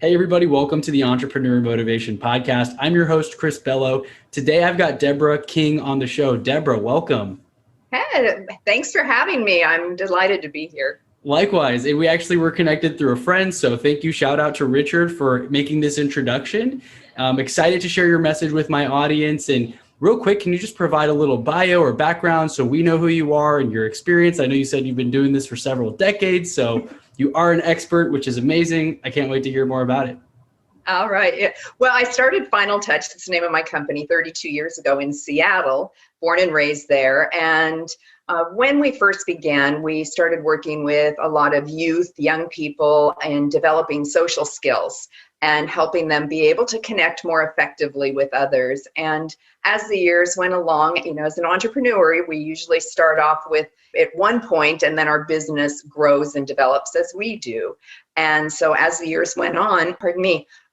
Hey, everybody, welcome to the Entrepreneur Motivation Podcast. I'm your host, Chris Bello. Today, I've got Deborah King on the show. Deborah, welcome. Hey, thanks for having me. I'm delighted to be here. Likewise, and we actually were connected through a friend, so thank you. Shout out to Richard for making this introduction. I'm excited to share your message with my audience. And real quick, can you just provide a little bio or background so we know who you are and your experience? I know you said you've been doing this for several decades, so you are an expert, which is amazing. I can't wait to hear more about it. All right. Yeah. Well, I started Final Touch, that's the name of my company, 32 years ago in Seattle, born and raised there. And when we first began, we started working with a lot of youth, young people, and developing social skills and helping them be able to connect more effectively with others. And as the years went along, as an entrepreneur, we usually start off with at one point, and then our business grows and develops as we do. And so as the years went on,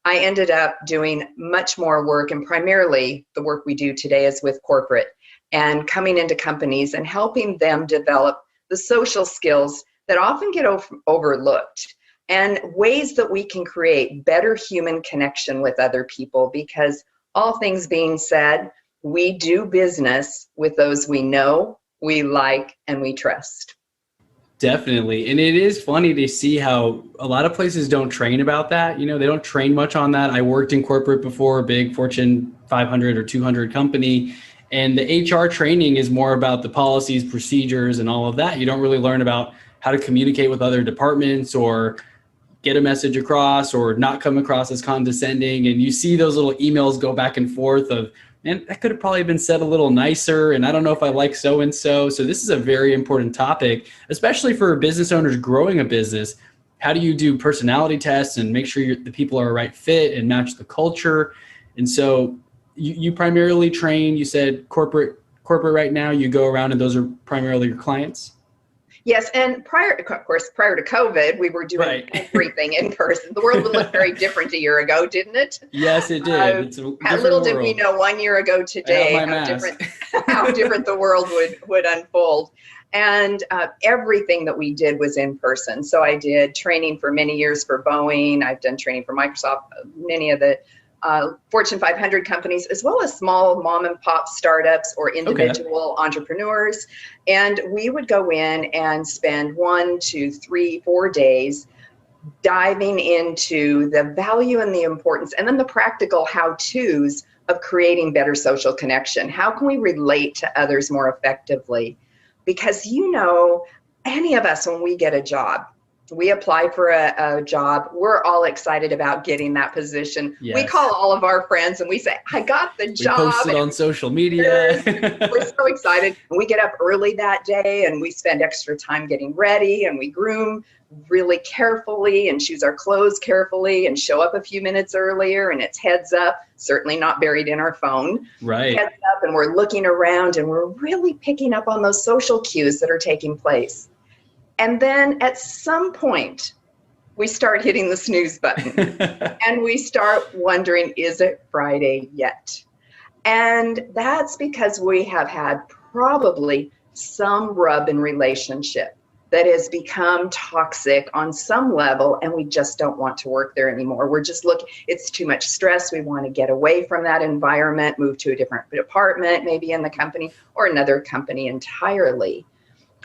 I ended up doing much more work, and primarily the work we do today is with corporate and coming into companies and helping them develop the social skills that often get overlooked and ways that we can create better human connection with other people, because all things being said, we do business with those we know, we like, and we trust. Definitely. And it is funny to see how a lot of places don't train about that. They don't train much on that. I worked in corporate before, a big Fortune 500 or 200 company, and the HR training is more about the policies, procedures, and all of that. You don't really learn about how to communicate with other departments or get a message across or not come across as condescending. And you see those little emails go back and forth of, man, that could have probably been said a little nicer, and I don't know if I like so-and-so. So this is a very important topic, especially for business owners growing a business. How do you do personality tests and make sure the people are a right fit and match the culture? And so you primarily train, you said corporate right now, you go around and those are primarily your clients? Yes, and prior to COVID, we were doing everything in person. The world would look very different a year ago, didn't it? Yes, it did. It's a different little world. Did we know 1 year ago today how different the world would unfold. And everything that we did was in person. So I did training for many years for Boeing. I've done training for Microsoft, many of the Fortune 500 companies, as well as small mom and pop startups or individual entrepreneurs. And we would go in and spend 1, 2, 3, 4 days diving into the value and the importance, and then the practical how-tos of creating better social connection. How can we relate to others more effectively? Because any of us, when we get a job, we apply for a job, we're all excited about getting that position. Yes. We call all of our friends and we say, I got the job. We post it on social media. We're so excited. We get up early that day and we spend extra time getting ready, and we groom really carefully and choose our clothes carefully and show up a few minutes earlier, and it's heads up, certainly not buried in our phone. Right. Heads up, and we're looking around and we're really picking up on those social cues that are taking place. And then at some point, we start hitting the snooze button and we start wondering, is it Friday yet? And that's because we have had probably some rub in relationship that has become toxic on some level, and we just don't want to work there anymore. We're just it's too much stress. We want to get away from that environment, move to a different department, maybe in the company or another company entirely.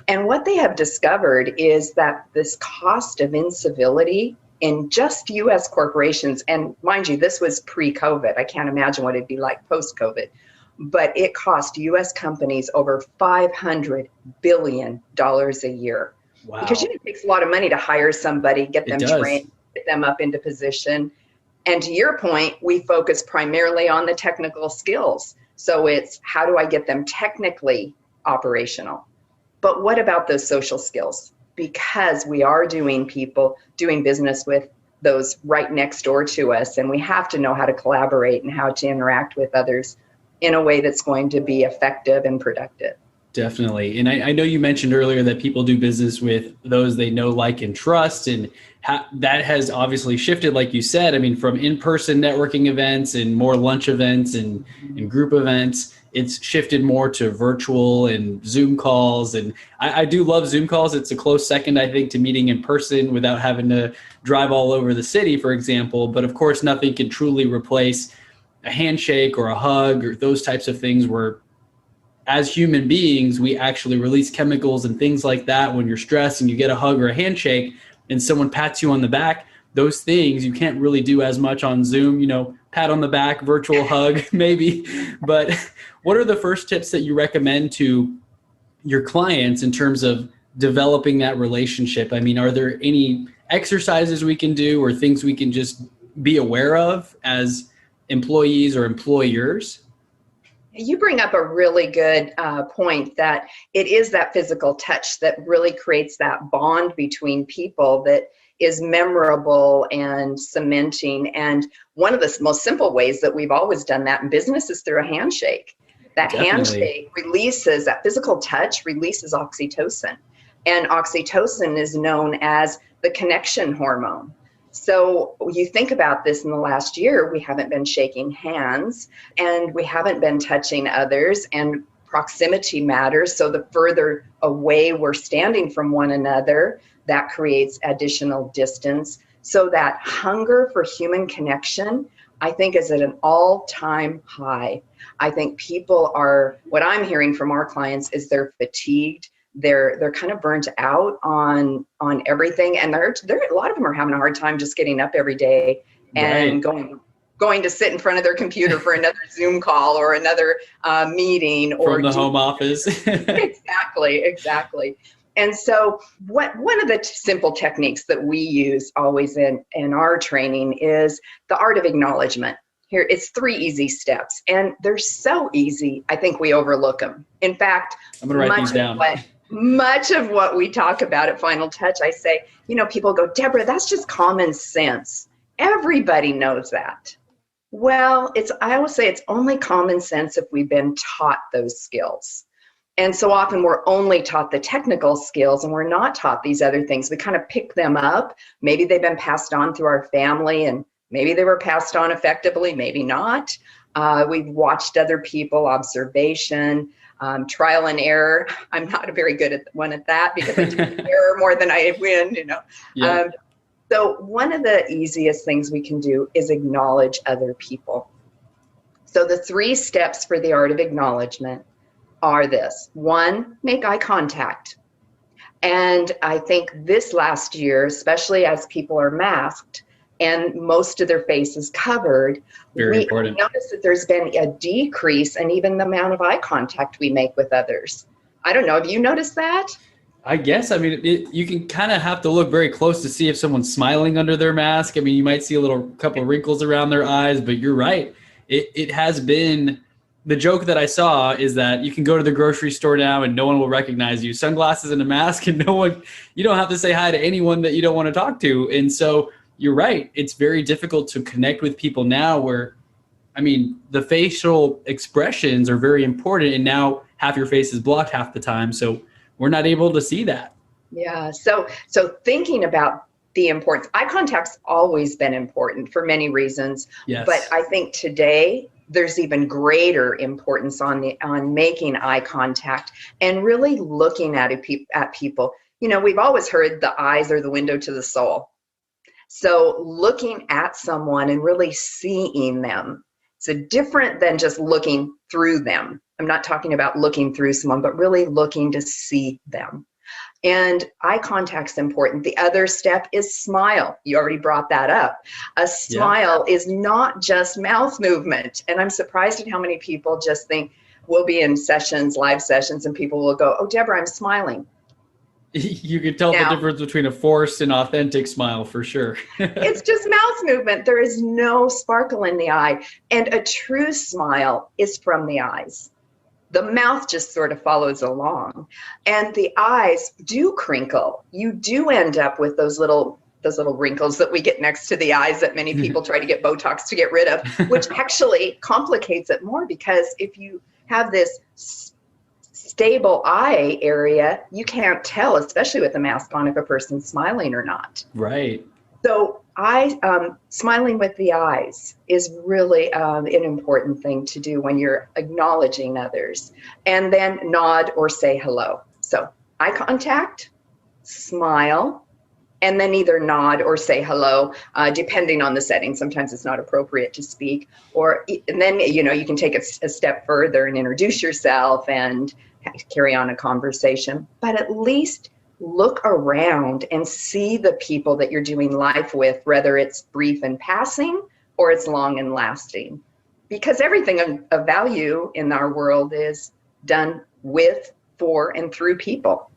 And what they have discovered is that this cost of incivility in just U.S. corporations, and mind you, this was pre-COVID. I can't imagine what it'd be like post-COVID. But it cost U.S. companies over $500 billion a year. Wow. Because it takes a lot of money to hire somebody, get them trained, get them up into position. And to your point, we focus primarily on the technical skills. So it's, how do I get them technically operational? But what about those social skills? Because we are doing business with those right next door to us, and we have to know how to collaborate and how to interact with others in a way that's going to be effective and productive. Definitely. And I know you mentioned earlier that people do business with those they know, like, and trust. And that has obviously shifted, like you said. I mean, from in-person networking events and more lunch events and group events, it's shifted more to virtual and Zoom calls. And I do love Zoom calls. It's a close second, I think, to meeting in person without having to drive all over the city, for example. But of course, nothing can truly replace a handshake or a hug or those types of things where, as human beings, we actually release chemicals and things like that when you're stressed and you get a hug or a handshake and someone pats you on the back. Those things you can't really do as much on Zoom, pat on the back, virtual hug, maybe. But what are the first tips that you recommend to your clients in terms of developing that relationship? I mean, are there any exercises we can do or things we can just be aware of as employees or employers? You bring up a really good point, that it is that physical touch that really creates that bond between people that is memorable and cementing. And one of the most simple ways that we've always done that in business is through a handshake. That handshake releases, that physical touch releases oxytocin. And oxytocin is known as the connection hormone. So you think about this, in the last year, we haven't been shaking hands and we haven't been touching others, and proximity matters. So the further away we're standing from one another, that creates additional distance. So that hunger for human connection, I think, is at an all-time high. I think people are, what I'm hearing from our clients is they're fatigued. They're kind of burnt out on everything, and they're a lot of them are having a hard time just getting up every day and going to sit in front of their computer for another Zoom call or another meeting or from the home office. Exactly. And so one of the simple techniques that we use always in our training is the art of acknowledgement. Here, it's 3 easy steps, and they're so easy, I think we overlook them. In fact, I'm going to write these down. Much of what we talk about at Final Touch, I say, people go, Deborah, that's just common sense. Everybody knows that. Well, I always say it's only common sense if we've been taught those skills. And so often we're only taught the technical skills and we're not taught these other things. We kind of pick them up. Maybe they've been passed on through our family, and maybe they were passed on effectively, maybe not. We've watched other people, observation, trial and error. I'm not a very good one at that because I do error more than I win, Yeah. So one of the easiest things we can do is acknowledge other people. So the 3 steps for the art of acknowledgement are this. 1, make eye contact. And I think this last year, especially as people are masked and most of their face is covered, we notice that there's been a decrease in even the amount of eye contact we make with others. I don't know, have you noticed that? I guess, I mean, you can kind of have to look very close to see if someone's smiling under their mask. I mean, you might see a couple of wrinkles around their eyes, but you're right. It has been, the joke that I saw is that you can go to the grocery store now and no one will recognize you. Sunglasses and a mask, and you don't have to say hi to anyone that you don't want to talk to. And so you're right. It's very difficult to connect with people now where, I mean, the facial expressions are very important, and now half your face is blocked half the time. So we're not able to see that. Yeah. So thinking about the importance, eye contact's always been important for many reasons. Yes. But I think today there's even greater importance on making eye contact and really looking at people. We've always heard the eyes are the window to the soul. So looking at someone and really seeing them, it's different than just looking through them. I'm not talking about looking through someone, but really looking to see them. And eye contact's important. The other step is smile. You already brought that up. A smile is not just mouth movement. And I'm surprised at how many people just think, we'll be in sessions, live sessions, and people will go, oh, Deborah, I'm smiling. You can tell the difference between a forced and authentic smile for sure. It's just mouth movement. There is no sparkle in the eye. And a true smile is from the eyes. The mouth just sort of follows along. And the eyes do crinkle. You do end up with those little wrinkles that we get next to the eyes that many people try to get Botox to get rid of, which actually complicates it more, because if you have this stable eye area, you can't tell, especially with a mask on, if a person's smiling or not. Right. So smiling with the eyes is really an important thing to do when you're acknowledging others. And then nod or say hello. So eye contact, smile, and then either nod or say hello, depending on the setting. Sometimes it's not appropriate to speak. And then, you can take a step further and introduce yourself and carry on a conversation. But at least look around and see the people that you're doing life with, whether it's brief and passing or it's long and lasting. Because everything of value in our world is done with, for, and through people.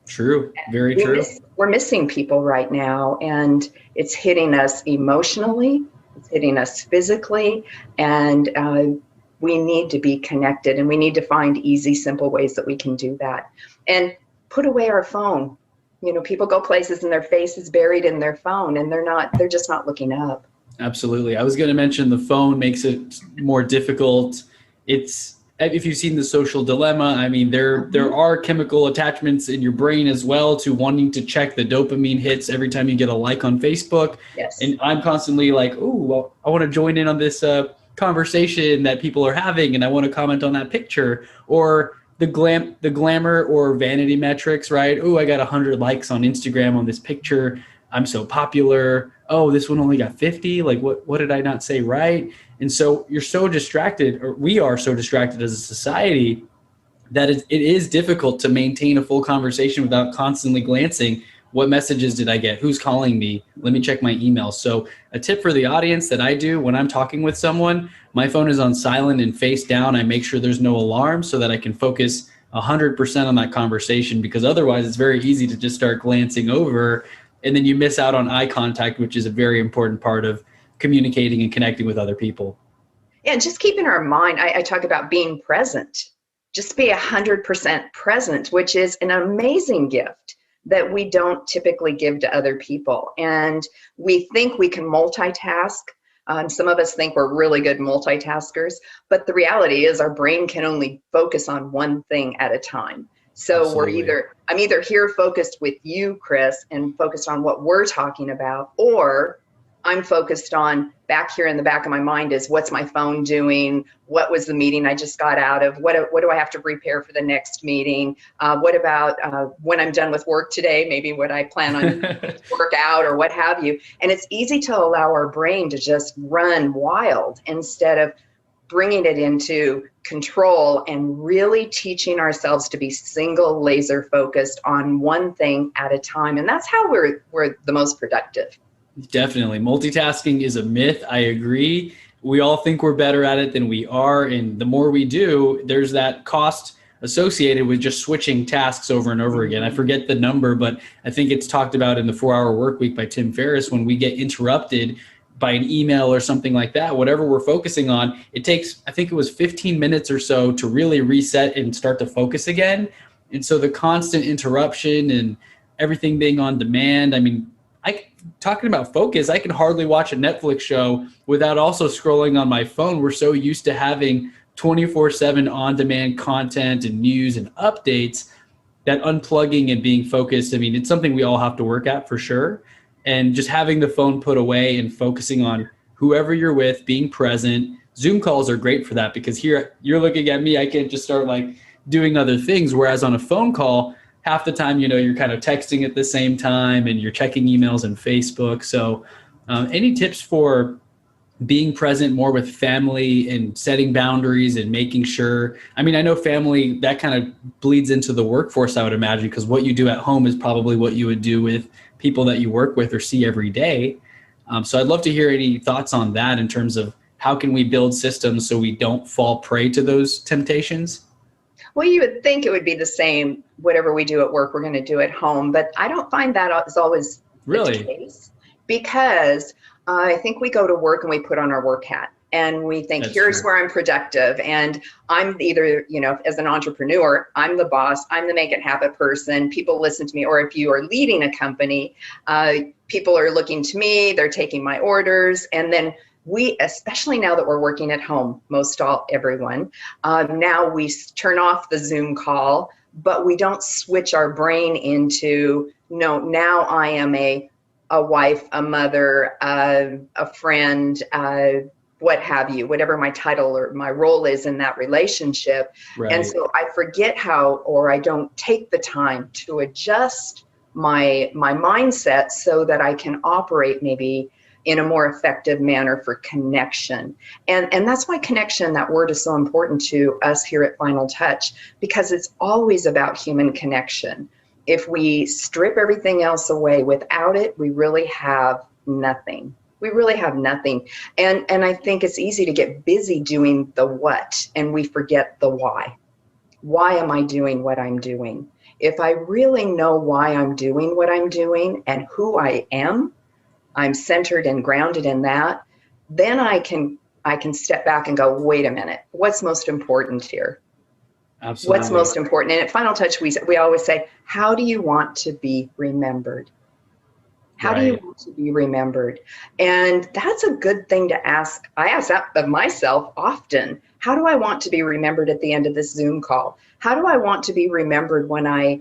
True. Very true. We're missing people right now, and it's hitting us emotionally, it's hitting us physically, and we need to be connected, and we need to find easy, simple ways that we can do that. And put away our phone. People go places and their face is buried in their phone, and they're just not looking up. Absolutely. I was going to mention the phone makes it more difficult. If you've seen The Social Dilemma, I mean, there are chemical attachments in your brain as well to wanting to check the dopamine hits every time you get a like on Facebook. Yes. And I'm constantly like, oh, well, I want to join in on this conversation that people are having, and I want to comment on that picture. Or the glamour or vanity metrics, right? Oh, I got 100 likes on Instagram on this picture. I'm so popular. Oh, this one only got 50. Like, what did I not say right? And so you're so distracted, or we are so distracted as a society, that it is difficult to maintain a full conversation without constantly glancing. What messages did I get? Who's calling me? Let me check my email. So a tip for the audience that I do when I'm talking with someone, my phone is on silent and face down. I make sure there's no alarm so that I can focus 100% on that conversation, because otherwise it's very easy to just start glancing over, and then you miss out on eye contact, which is a very important part of communicating and connecting with other people. Yeah, and just keep in our mind, I talk about being present. Just be 100% present, which is an amazing gift that we don't typically give to other people. And we think we can multitask. Some of us think we're really good multitaskers, but the reality is our brain can only focus on one thing at a time. So Absolutely. I'm either here focused with you, Chris, and focused on what we're talking about, or I'm focused on back here in the back of my mind is what's my phone doing? What was the meeting I just got out of? What do I have to prepare for the next meeting? What about when I'm done with work today? Maybe what I plan on work out or what have you. And it's easy to allow our brain to just run wild instead of bringing it into control and really teaching ourselves to be single laser focused on one thing at a time. And that's how we're the most productive. Definitely. Multitasking is a myth. I agree. We all think we're better at it than we are. And the more we do, there's that cost associated with just switching tasks over and over again. I forget the number, but I think it's talked about in the 4-Hour Workweek by Tim Ferriss. When we get interrupted by an email or something like that, whatever we're focusing on, it takes, I think it was 15 minutes or so to really reset and start to focus again. And so the constant interruption and everything being on demand, I mean, talking about focus, I can hardly watch a Netflix show without also scrolling on my phone. We're so used to having 24/7 on-demand content and news and updates that unplugging and being focused, I mean, it's something we all have to work at for sure. And just having the phone put away and focusing on whoever you're with, being present. Zoom calls are great for that, because here you're looking at me, I can't just start like doing other things. Whereas on a phone call, half the time, you're kind of texting at the same time and you're checking emails and Facebook. So any tips for being present more with family and setting boundaries and making sure, I mean, I know family, that kind of bleeds into the workforce, I would imagine, because what you do at home is probably what you would do with people that you work with or see every day. So I'd love to hear any thoughts on that in terms of how can we build systems so we don't fall prey to those temptations? Well, you would think it would be the same, whatever we do at work, we're going to do at home, but I don't find that is always Really? the case, because I think we go to work and we put on our work hat and we think, That's here's true. where I'm productive. And I'm either, as an entrepreneur, I'm the boss, I'm the make it happen person, people listen to me. Or if you are leading a company, people are looking to me, they're taking my orders. And then we, especially now that we're working at home, everyone, now we turn off the Zoom call, but we don't switch our brain into, no, now I am a wife, a mother, a friend, what have you, whatever my title or my role is in that relationship. Right. And so I forget how, or I don't take the time to adjust my mindset so that I can operate maybe in a more effective manner for connection. And that's why connection, that word, is so important to us here at Final Touch, because it's always about human connection. If we strip everything else away, without it, we really have nothing. We really have nothing. And I think it's easy to get busy doing the what, and we forget the why. Why am I doing what I'm doing? If I really know why I'm doing what I'm doing and who I am, I'm centered and grounded in that, then I can step back and go, wait a minute, what's most important here? Absolutely. What's most important? And at Final Touch, we always say, how do you want to be remembered? How do you want to be remembered? And that's a good thing to ask. I ask that of myself often. How do I want to be remembered at the end of this Zoom call? How do I want to be remembered when I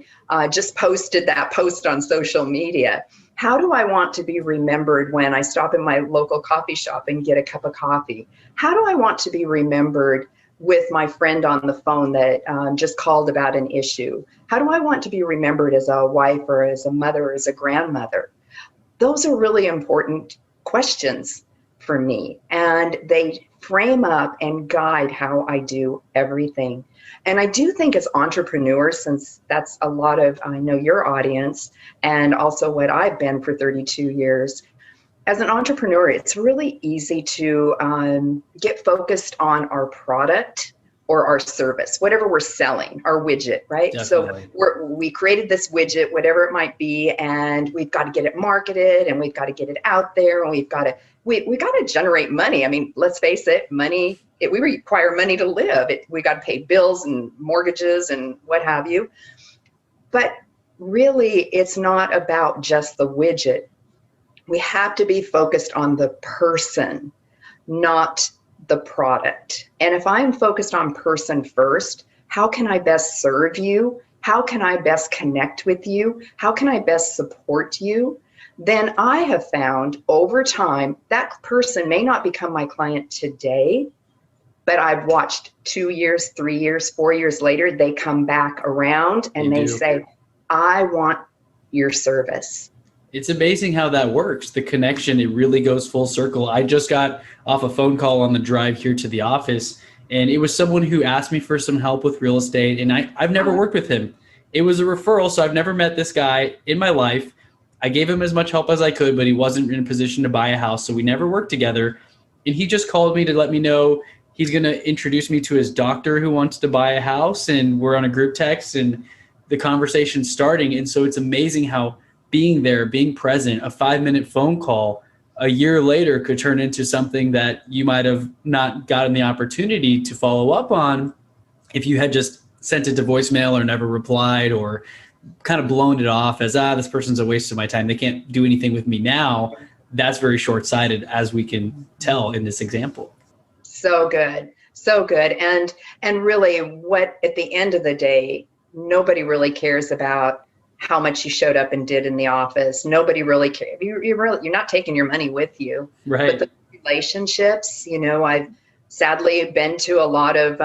just posted that post on social media? How do I want to be remembered when I stop in my local coffee shop and get a cup of coffee? How do I want to be remembered with my friend on the phone that just called about an issue? How do I want to be remembered as a wife or as a mother or as a grandmother? Those are really important questions for me, and they frame up and guide how I do everything. And I do think as entrepreneurs, since that's a lot of, I know, your audience, and also what I've been for 32 years, as an entrepreneur, it's really easy to get focused on our product or our service, whatever we're selling, our widget, right? Definitely. So we created this widget, whatever it might be, and we've got to get it marketed, and we've got to get it out there, and we got to generate money. I mean, let's face it, money. We require money to live. We got to pay bills and mortgages and what have you. But really, it's not about just the widget. We have to be focused on the person, not the product. And if I'm focused on person first, how can I best serve you? How can I best connect with you? How can I best support you? Then I have found over time that person may not become my client today, but I've watched 2 years, 3 years, 4 years later, they come back around and they say, I want your service. It's amazing how that works. The connection, it really goes full circle. I just got off a phone call on the drive here to the office, and it was someone who asked me for some help with real estate, and I've never worked with him. It was a referral, so I've never met this guy in my life. I gave him as much help as I could, but he wasn't in a position to buy a house, so we never worked together. And he just called me to let me know he's going to introduce me to his doctor who wants to buy a house, and we're on a group text, and the conversation's starting. And so it's amazing how being there, being present, a 5-minute phone call a year later could turn into something that you might have not gotten the opportunity to follow up on if you had just sent it to voicemail or never replied, or kind of blown it off as, this person's a waste of my time. They can't do anything with me now. That's very short-sighted, as we can tell in this example. So good. So good. And really, what at the end of the day, nobody really cares about how much you showed up and did in the office. Nobody really cares. You're not taking your money with you. Right. But the relationships, I've sadly been to a lot of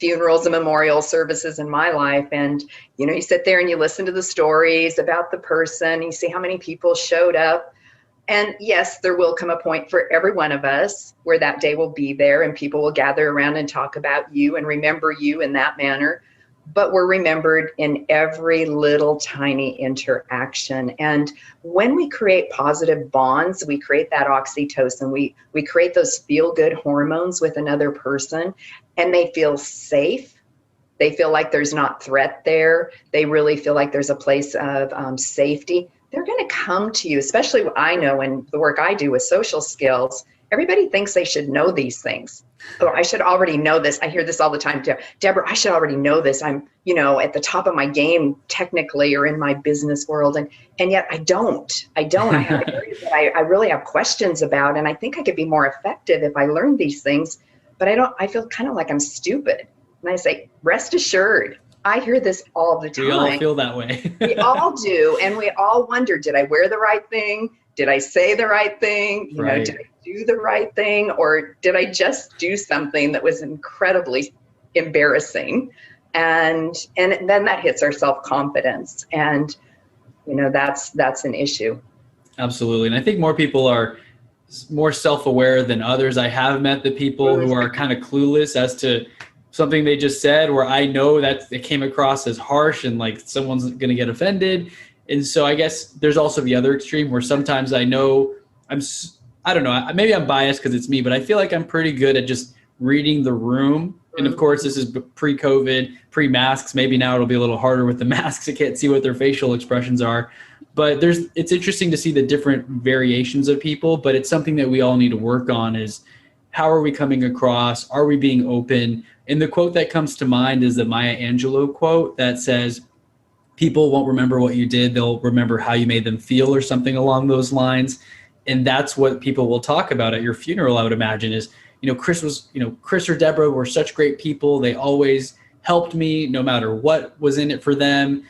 funerals and memorial services in my life. And, you sit there and you listen to the stories about the person. You see how many people showed up. And yes, there will come a point for every one of us where that day will be there and people will gather around and talk about you and remember you in that manner. But we're remembered in every little tiny interaction. And when we create positive bonds, we create that oxytocin, we create those feel-good hormones with another person, and they feel safe. They feel like there's not threat there. They really feel like there's a place of safety. They're going to come to you, especially I know in the work I do with social skills. everybody thinks they should know these things. Oh, I should already know this. I hear this all the time. Deborah, I should already know this. I'm, at the top of my game technically, or in my business world. And yet I don't. I have areas that I really have questions about. And I think I could be more effective if I learned these things, but I feel kind of like I'm stupid. And I say, rest assured, I hear this all the time. We all feel that way. We all do. And we all wonder, did I wear the right thing? Did I say the right thing? Right. Did I do the right thing? Or did I just do something that was incredibly embarrassing? And then that hits our self-confidence. And, that's an issue. Absolutely. And I think more people are more self-aware than others. I have met the people who are kind of clueless as to something they just said, where I know that it came across as harsh and like someone's going to get offended. And so I guess there's also the other extreme where sometimes I know I don't know, maybe I'm biased because it's me, but I feel like I'm pretty good at just reading the room. And of course, this is pre-COVID, pre-masks. Maybe now it'll be a little harder with the masks. I can't see what their facial expressions are. But it's interesting to see the different variations of people, but it's something that we all need to work on is how are we coming across? Are we being open? And the quote that comes to mind is the Maya Angelou quote that says, people won't remember what you did. They'll remember how you made them feel, or something along those lines. And that's what people will talk about at your funeral, I would imagine, is, Chris or Deborah were such great people. They always helped me no matter what was in it for them.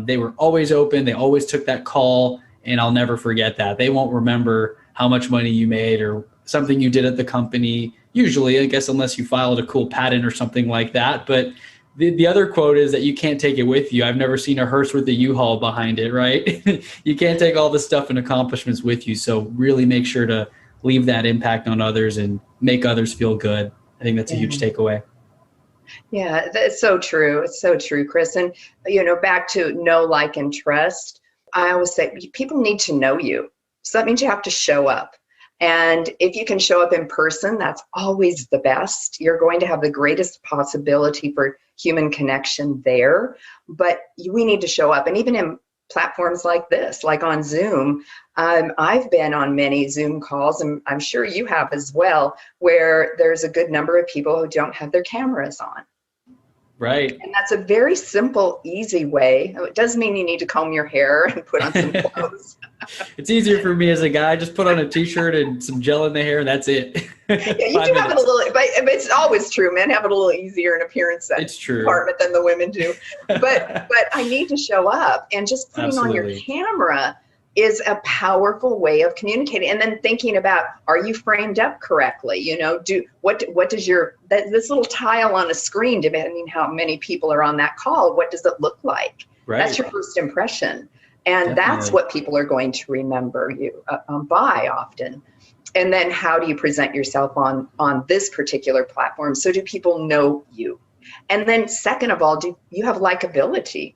They were always open. They always took that call, and I'll never forget that. They won't remember how much money you made or something you did at the company. Usually, I guess, unless you filed a cool patent or something like that. But the other quote is that you can't take it with you. I've never seen a hearse with a U-Haul behind it, right? You can't take all the stuff and accomplishments with you. So really make sure to leave that impact on others and make others feel good. I think that's a huge takeaway. Yeah, that's so true. It's so true, Chris. And, back to know, like, and trust, I always say people need to know you. So that means you have to show up. And if you can show up in person, that's always the best. You're going to have the greatest possibility for human connection there. But we need to show up. And even in platforms like this, like on Zoom, I've been on many Zoom calls, and I'm sure you have as well, where there's a good number of people who don't have their cameras on. Right. And that's a very simple, easy way. It does mean you need to comb your hair and put on some clothes. It's easier for me as a guy. Just put on a t-shirt and some gel in the hair. That's it. Yeah, you do have it a little, but it's always true. Men have it a little easier in appearance it's true. department than the women do. But I need to show up, and just putting on your camera is a powerful way of communicating. And then thinking about, are you framed up correctly? What does this little tile on a screen, depending how many people are on that call, what does it look like? Right. That's your first impression. And that's what people are going to remember you by often. And then how do you present yourself on this particular platform? So do people know you? And then second of all, do you have likability?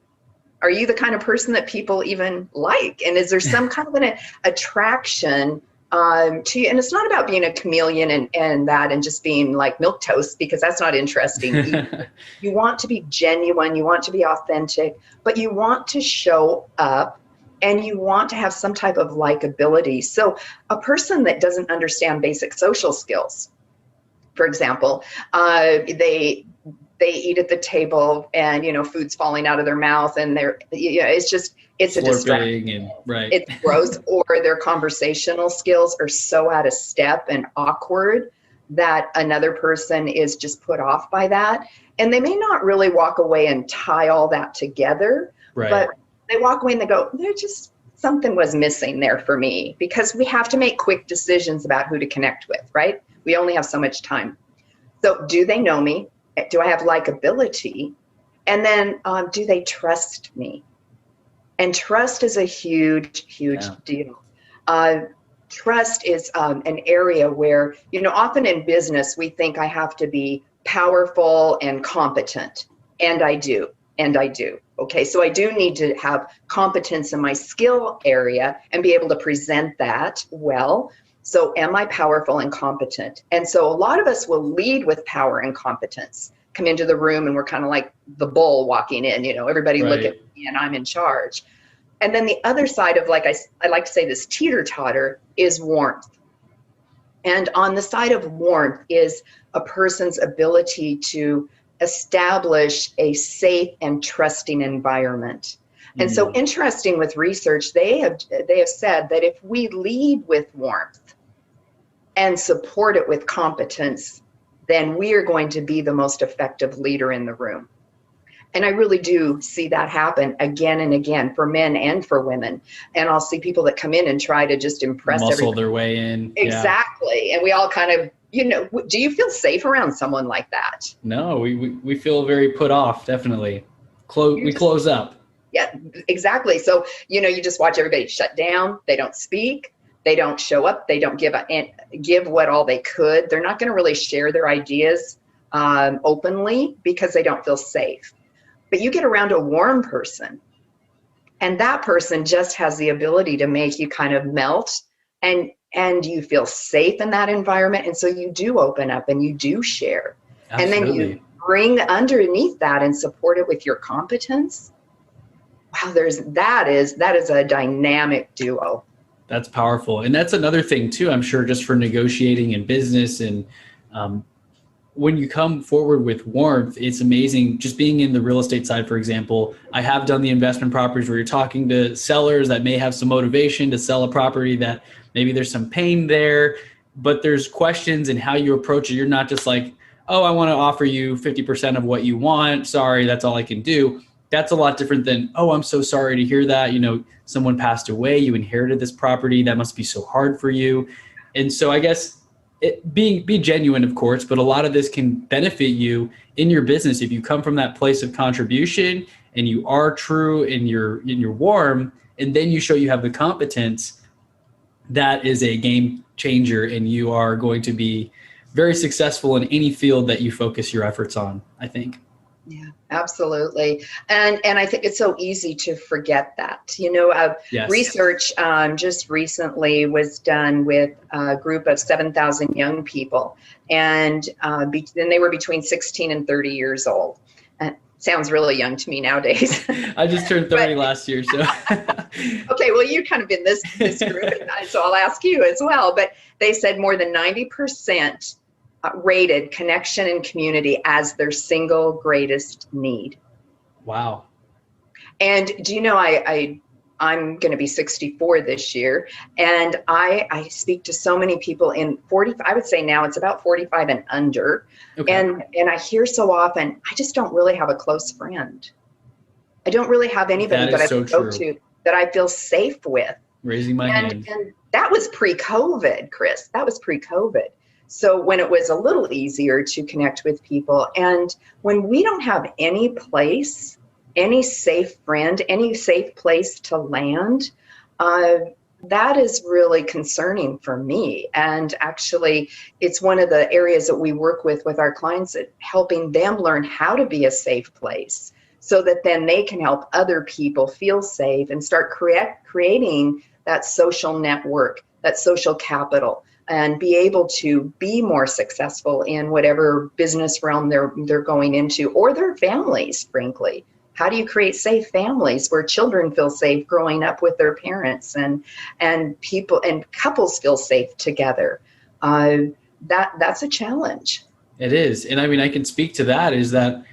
Are you the kind of person that people even like? And is there some kind of an attraction to you? And it's not about being a chameleon and just being like milquetoast, because that's not interesting either. You want to be genuine, you want to be authentic, but you want to show up, and you want to have some type of likability. So a person that doesn't understand basic social skills, for example, they eat at the table and, food's falling out of their mouth, and it's a distraction. Right. It's gross, or their conversational skills are so out of step and awkward that another person is just put off by that. And they may not really walk away and tie all that together, but they walk away and they go, something was missing there for me, because we have to make quick decisions about who to connect with, right? We only have so much time. So do they know me? Do I have likability? And then do they trust me? And trust is a huge deal. Trust is an area where, often in business, we think I have to be powerful and competent. And I do. Okay, so I do need to have competence in my skill area and be able to present that well. So am I powerful and competent? And so a lot of us will lead with power and competence, come into the room, and we're kind of like the bull walking in, everybody look at me and I'm in charge. And then the other side of, like I like to say, this teeter-totter is warmth. And on the side of warmth is a person's ability to establish a safe and trusting environment. And so interesting with research, they have said that if we lead with warmth and support it with competence, then we are going to be the most effective leader in the room. And I really do see that happen again and again for men and for women. And I'll see people that come in and try to just impress muscle their way in. Exactly. Yeah. And we all kind of, do you feel safe around someone like that? No, we feel very put off, definitely. We close up. Yeah, exactly. So, you just watch everybody shut down. They don't speak. They don't show up. They don't give what all they could. They're not going to really share their ideas openly because they don't feel safe. But you get around a warm person, and that person just has the ability to make you kind of melt, and you feel safe in that environment. And so you do open up and you do share. Absolutely. And then you bring underneath that and support it with your competence. Wow, that is a dynamic duo. That's powerful. And that's another thing too, I'm sure, just for negotiating in business. And when you come forward with warmth, it's amazing. Just being in the real estate side, for example, I have done the investment properties where you're talking to sellers that may have some motivation to sell a property that maybe there's some pain there, but there's questions in how you approach it. You're not just like, oh, I want to offer you 50% of what you want. Sorry, that's all I can do. That's a lot different than, oh, I'm so sorry to hear that. Someone passed away, you inherited this property. That must be so hard for you. And so I guess be genuine, of course, but a lot of this can benefit you in your business if you come from that place of contribution and you are true and you're warm, and then you show you have the competence. That is a game changer, and you are going to be very successful in any field that you focus your efforts on, I think. Yeah, absolutely. And I think it's so easy to forget that. Yes. Research just recently was done with a group of 7,000 young people, and they were between 16 and 30 years old. Sounds really young to me nowadays. I just turned 30 last year, so. Okay, well, you're kind of in this group, so I'll ask you as well. But they said more than 90% rated connection and community as their single greatest need. Wow. And do you know, I'm going to be 64 this year, and I speak to so many people in 40, I would say now it's about 45 and under. Okay. And I hear so often, I just don't really have a close friend. I don't really have anybody that I go to that I feel safe with. Raising my hand. And that was pre-COVID, Chris. That was pre-COVID. So when it was a little easier to connect with people, and when we don't have any place, any safe friend, any safe place to land, that is really concerning for me. And actually, it's one of the areas that we work with our clients, helping them learn how to be a safe place so that then they can help other people feel safe and start creating that social network, that social capital, and be able to be more successful in whatever business realm they're going into, or their families, frankly. How do you create safe families where children feel safe growing up with their parents, and people and couples feel safe together? That's a challenge. It is. And I mean, I can speak to that, is that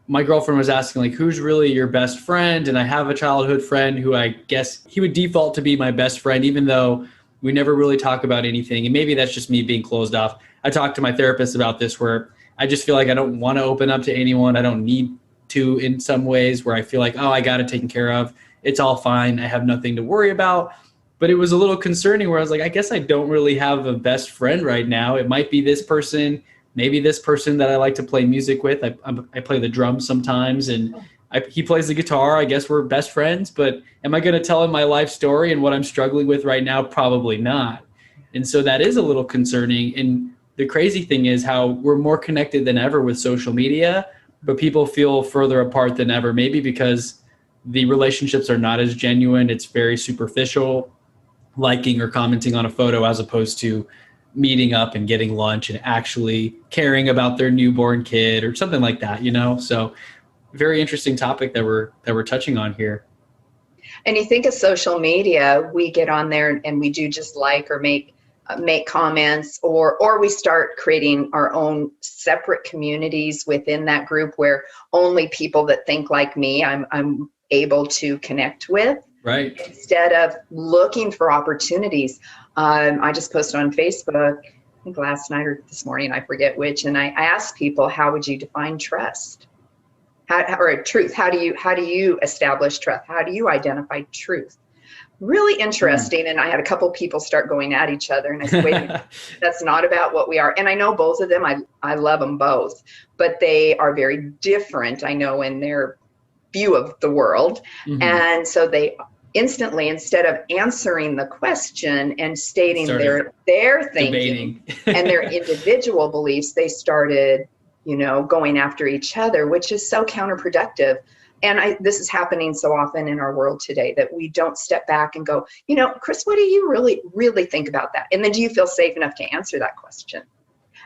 my girlfriend was asking, like, who's really your best friend? And I have a childhood friend who I guess he would default to be my best friend, even though we never really talk about anything. And maybe that's just me being closed off. I talked to my therapist about this, where I just feel like I don't want to open up to anyone. I don't need to, in some ways, where I feel like, oh, I got it taken care of. It's all fine. I have nothing to worry about. But it was a little concerning, where I was like, I guess I don't really have a best friend right now. It might be this person, maybe this person that I like to play music with. I play the drums sometimes, and he plays the guitar. I guess we're best friends. But am I going to tell him my life story and what I'm struggling with right now? Probably not. And so that is a little concerning. And the crazy thing is how we're more connected than ever with social media, but people feel further apart than ever, maybe because the relationships are not as genuine. It's very superficial, liking or commenting on a photo, as opposed to meeting up and getting lunch and actually caring about their newborn kid or something like that, So very interesting topic that we're touching on here. And you think of social media, we get on there and we do just like or make make comments, or we start creating our own separate communities within that group where only people that think like me I'm able to connect with. Right. Instead of looking for opportunities. I just posted on Facebook, I think last night or this morning, I forget which, and I asked people, how would you define trust? Or truth? How do you establish trust? How do you identify truth? Really interesting. And I had a couple people start going at each other, and I said, wait a minute, that's not about what we are. And I know both of them, I love them both, but they are very different, I know, in their view of the world. And so they instantly, instead of answering the question and stating their thinking and their individual beliefs, they started, going after each other, which is so counterproductive. And this is happening so often in our world today, that we don't step back and go, Chris, what do you really, really think about that? And then do you feel safe enough to answer that question?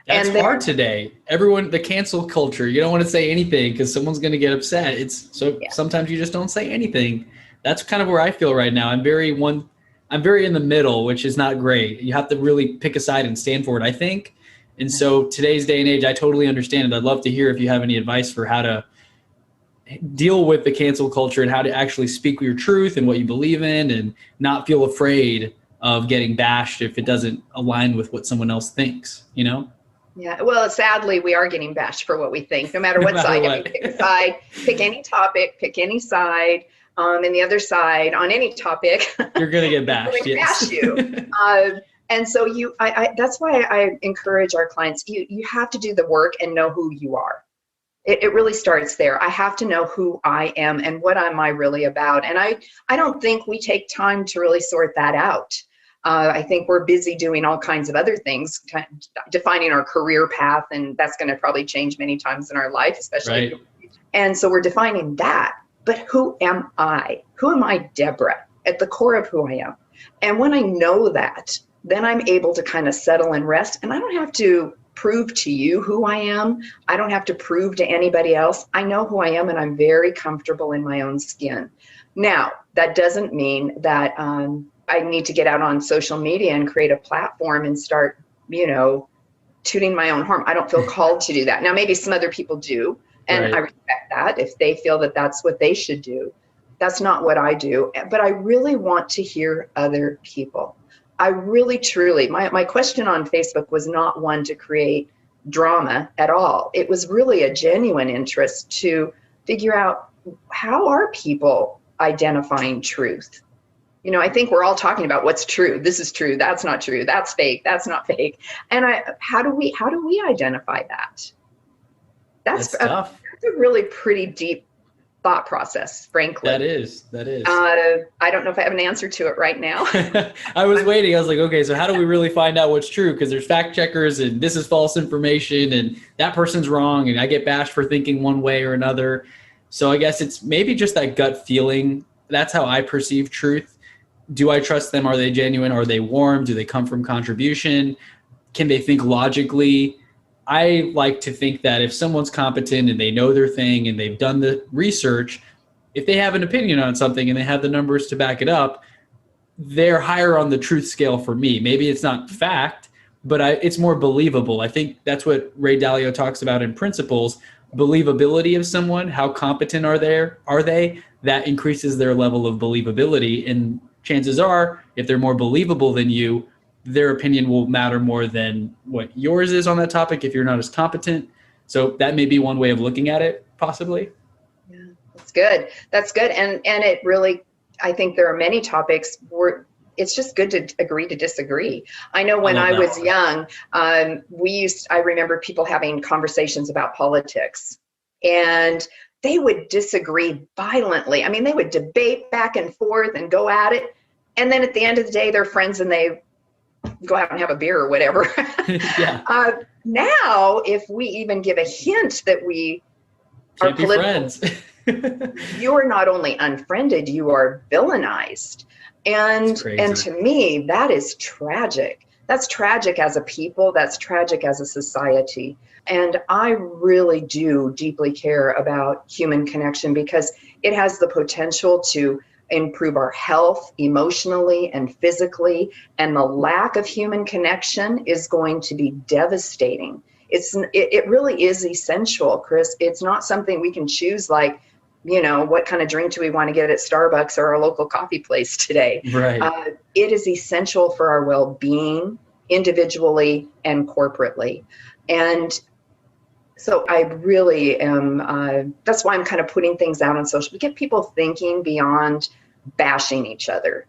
That's hard today. Everyone, the cancel culture, you don't want to say anything because someone's going to get upset. Sometimes you just don't say anything. That's kind of where I feel right now. I'm very in the middle, which is not great. You have to really pick a side and stand for it, I think. And so today's day and age, I totally understand it. I'd love to hear if you have any advice for how to deal with the cancel culture and how to actually speak your truth and what you believe in and not feel afraid of getting bashed if it doesn't align with what someone else thinks, Yeah, well, sadly, we are getting bashed for what we think, no matter what side. I mean, pick a side, pick any topic, pick any side, and the other side on any topic. You're going to get bashed. Bash you. And so that's why I encourage our clients, you have to do the work and know who you are. It really starts there. I have to know who I am and what am I really about. And I don't think we take time to really sort that out. I think we're busy doing all kinds of other things, defining our career path, and that's going to probably change many times in our life, especially. Right. And so we're defining that. But who am I? Who am I, Deborah, at the core of who I am? And when I know that, then I'm able to kind of settle and rest. And I don't have to prove to you who I am. I don't have to prove to anybody else. I know who I am, and I'm very comfortable in my own skin. Now, that doesn't mean that I need to get out on social media and create a platform and start, tooting my own horn. I don't feel called to do that. Now, maybe some other people do, and right. I respect that if they feel that that's what they should do. That's not what I do. But I really want to hear other people. I really, truly, my question on Facebook was not one to create drama at all. It was really a genuine interest to figure out, how are people identifying truth? I think we're all talking about what's true. This is true. That's not true. That's fake. That's not fake. And how do we identify that? That's tough. That's a really pretty deep thought process, frankly. That is. I don't know if I have an answer to it right now. I was waiting. I was like, okay, so how do we really find out what's true? Because there's fact checkers and this is false information and that person's wrong and I get bashed for thinking one way or another. So I guess it's maybe just that gut feeling. That's how I perceive truth. Do I trust them? Are they genuine? Are they warm? Do they come from contribution? Can they think logically? I like to think that if someone's competent and they know their thing and they've done the research, if they have an opinion on something and they have the numbers to back it up, they're higher on the truth scale for me. Maybe it's not fact, but it's more believable. I think that's what Ray Dalio talks about in Principles. Believability of someone, how competent are they? That increases their level of believability. And chances are, if they're more believable than you, their opinion will matter more than what yours is on that topic if you're not as competent. So that may be one way of looking at it, possibly. Yeah, that's good. And it really, I think there are many topics where it's just good to agree to disagree. I know when I was young, I remember people having conversations about politics, and they would disagree violently. I mean, they would debate back and forth and go at it. And then at the end of the day, they're friends and they go out and have a beer or whatever. Yeah. Now, if we even give a hint that we are political, you are not only unfriended, you are villainized. And to me, that is tragic. That's tragic as a people. That's tragic as a society. And I really do deeply care about human connection because it has the potential to improve our health emotionally and physically. And the lack of human connection is going to be devastating. It really is essential, Chris. It's not something we can choose, like, what kind of drink do we want to get at Starbucks or our local coffee place today? Right. It is essential for our well-being individually and corporately. And so I really am, that's why I'm kind of putting things out on social, to get people thinking beyond bashing each other.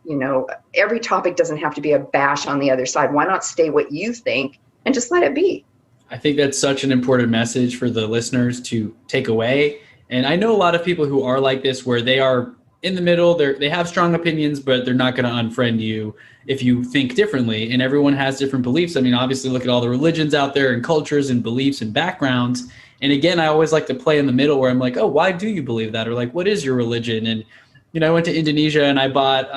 Every topic doesn't have to be a bash on the other side. Why not stay what you think and just let it be? I think that's such an important message for the listeners to take away. And I know a lot of people who are like this, where they are in the middle, they have strong opinions, but they're not going to unfriend you if you think differently. And everyone has different beliefs. I mean, obviously, look at all the religions out there and cultures and beliefs and backgrounds. And again, I always like to play in the middle where I'm like, oh, why do you believe that? Or like, what is your religion? And, I went to Indonesia and I bought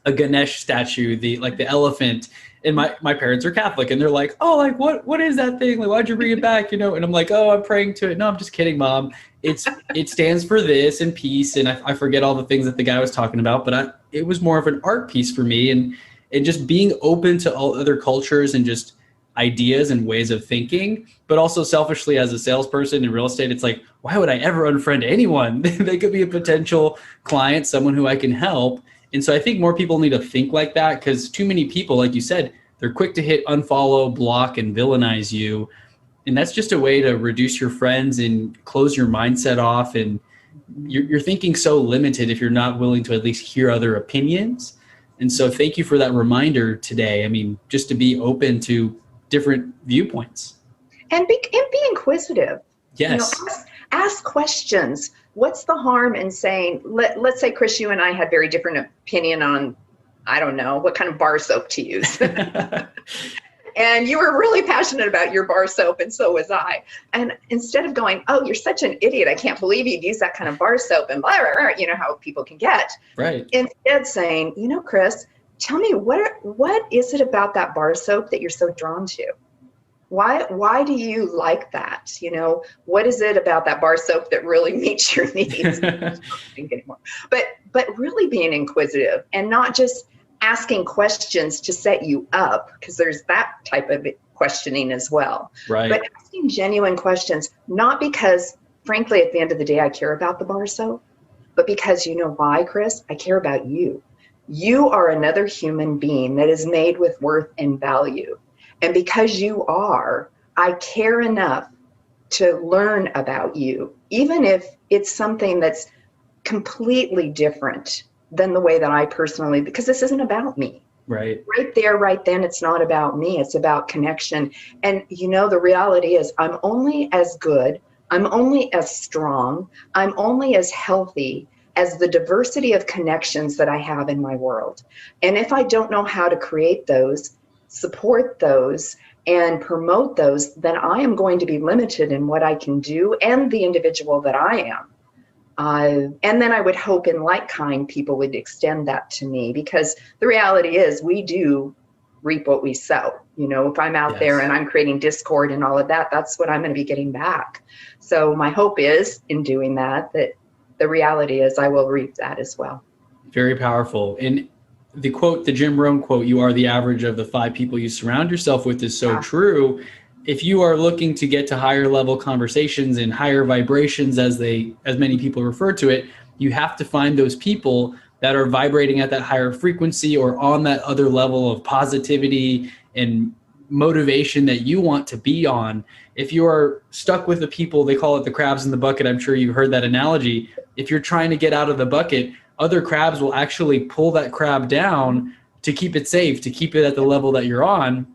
a Ganesh statue, the elephant. And my parents are Catholic, and they're like, oh, like, what is that thing? Like, why'd you bring it back? And I'm like, oh, I'm praying to it. No, I'm just kidding, Mom. It stands for this and peace. And I forget all the things that the guy was talking about, but it was more of an art piece for me. And just being open to all other cultures and just ideas and ways of thinking, but also selfishly as a salesperson in real estate, it's like, why would I ever unfriend anyone? They could be a potential client, someone who I can help. And so I think more people need to think like that, because too many people, like you said, they're quick to hit unfollow, block, and villainize you. And that's just a way to reduce your friends and close your mindset off. And you're thinking so limited if you're not willing to at least hear other opinions. And so thank you for that reminder today. I mean, just to be open to different viewpoints. And be inquisitive. Yes. Ask questions. What's the harm in saying, let's say, Chris, you and I had very different opinion on, I don't know, what kind of bar soap to use. And you were really passionate about your bar soap, and so was I. And instead of going, oh, you're such an idiot, I can't believe you'd use that kind of bar soap, and blah, blah, blah, how people can get. Right. Instead saying, Chris, tell me, what is it about that bar soap that you're so drawn to? Why do you like that? What is it about that bar soap that really meets your needs? I don't think anymore. But really being inquisitive and not just asking questions to set you up, because there's that type of questioning as well. Right. But asking genuine questions, not because, frankly, at the end of the day, I care about the bar soap, but because why, Chris? I care about you. You are another human being that is made with worth and value. And because you are, I care enough to learn about you, even if it's something that's completely different than the way that I personally, because this isn't about me. Right. Right there, right then, it's not about me. It's about connection. And the reality is I'm only as good, I'm only as strong, I'm only as healthy as the diversity of connections that I have in my world. And if I don't know how to create those, support those, and promote those, then I am going to be limited in what I can do and the individual that I am. And then I would hope in like kind people would extend that to me, because the reality is we do reap what we sow. If I'm out there and I'm creating discord and all of that, that's what I'm going to be getting back. So my hope is in doing that the reality is I will reap that as well. Very powerful. And the quote, the Jim Rohn quote, you are the average of the 5 people you surround yourself with, is so true. If you are looking to get to higher level conversations and higher vibrations, as many people refer to it, you have to find those people that are vibrating at that higher frequency or on that other level of positivity and motivation that you want to be on. If you are stuck with the people, they call it the crabs in the bucket. I'm sure you've heard that analogy. If you're trying to get out of the bucket, other crabs will actually pull that crab down to keep it safe, to keep it at the level that you're on.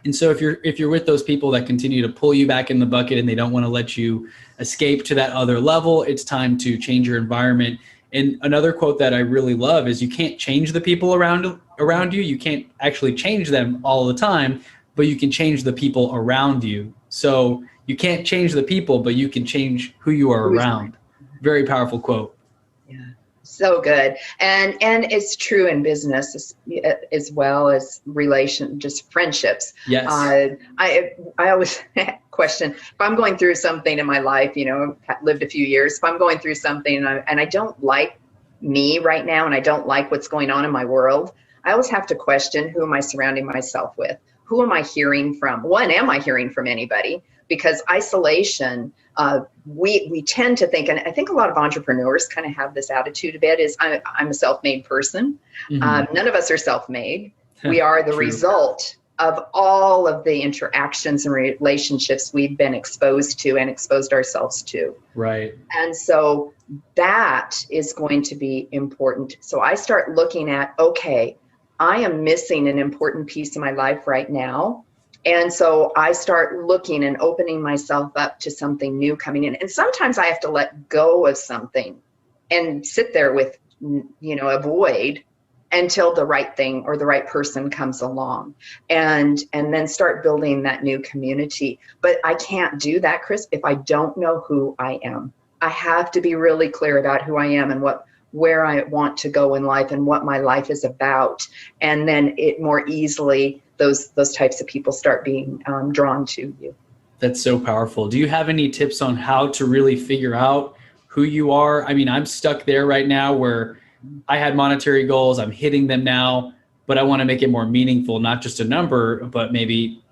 And so if you're with those people that continue to pull you back in the bucket and they don't want to let you escape to that other level, it's time to change your environment. And another quote that I really love is, you can't change the people around you. You can't actually change them all the time, but you can change the people around you. So you can't change the people, but you can change who you are around. Very powerful quote. Yeah. So good. And it's true in business as well as just friendships. Yes. I always question, if I'm going through something in my life, I've lived a few years, if I'm going through something and I don't like me right now and I don't like what's going on in my world, I always have to question, who am I surrounding myself with? Who am I hearing from? One, am I hearing from anybody? Because isolation, we tend to think, and I think a lot of entrepreneurs kind of have this attitude a bit, is I'm a self-made person. None of us are self-made. We are the result of all of the interactions and relationships we've been exposed to and exposed ourselves to. Right. And so that is going to be important. So I start looking at, okay, I am missing an important piece of my life right now. And so I start looking and opening myself up to something new coming in. And sometimes I have to let go of something and sit there with, a void until the right thing or the right person comes along, and then start building that new community. But I can't do that, Chris, if I don't know who I am. I have to be really clear about who I am and where I want to go in life and what my life is about. And then it more easily, those types of people start being drawn to you. That's so powerful. Do you have any tips on how to really figure out who you are? I mean, I'm stuck there right now where I had monetary goals, I'm hitting them now, but I want to make it more meaningful, not just a number, but maybe